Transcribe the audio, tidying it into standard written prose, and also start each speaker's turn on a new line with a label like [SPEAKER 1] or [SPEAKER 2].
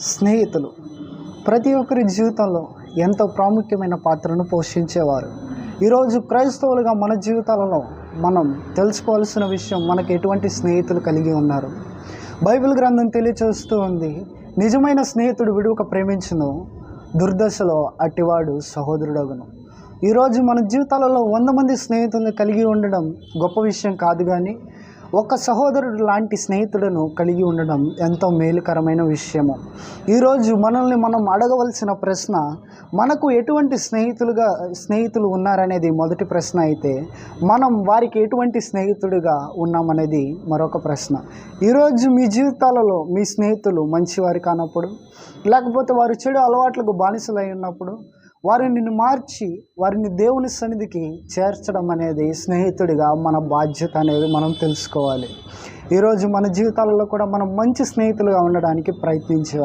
[SPEAKER 1] స్నేహితులు ప్రతి ఒక్కరి జీవితంలో ఎంతో ప్రాముఖ్యమైన పాత్రను పోషించేవారు. ఈరోజు క్రైస్తవులుగా మన జీవితాలలో మనం తెలుసుకోవాల్సిన విషయం, మనకు ఎటువంటి స్నేహితులు కలిగి ఉన్నారు. బైబిల్ గ్రంథం తెలియచేస్తూ ఉంది, నిజమైన స్నేహితుడు విడువక ప్రేమించును, దుర్దశలో అట్టివాడు సహోదరుడగును. ఈరోజు మన జీవితాలలో 100 మంది స్నేహితులను కలిగి ఉండడం గొప్ప విషయం కాదు, కానీ ఒక సహోదరుడు లాంటి స్నేహితులను కలిగి ఉండడం ఎంతో మేలుకరమైన విషయము. ఈరోజు మనల్ని మనం అడగవలసిన ప్రశ్న, మనకు ఎటువంటి స్నేహితులు ఉన్నారనేది మొదటి ప్రశ్న అయితే, మనం వారికి ఎటువంటి స్నేహితుడిగా ఉన్నామనేది మరొక ప్రశ్న. ఈరోజు మీ జీవితాలలో మీ స్నేహితులు మంచివారు కానప్పుడు, లేకపోతే వారు చెడు అలవాట్లకు బానిసలై ఉన్నప్పుడు, వారిని మార్చి వారిని దేవుని సన్నిధికి చేర్చడం అనేది స్నేహితుడిగా మన బాధ్యత అనేది మనం తెలుసుకోవాలి. ఈరోజు మన జీవితాలలో కూడా మనం మంచి స్నేహితులుగా ఉండడానికి ప్రయత్నించాలి.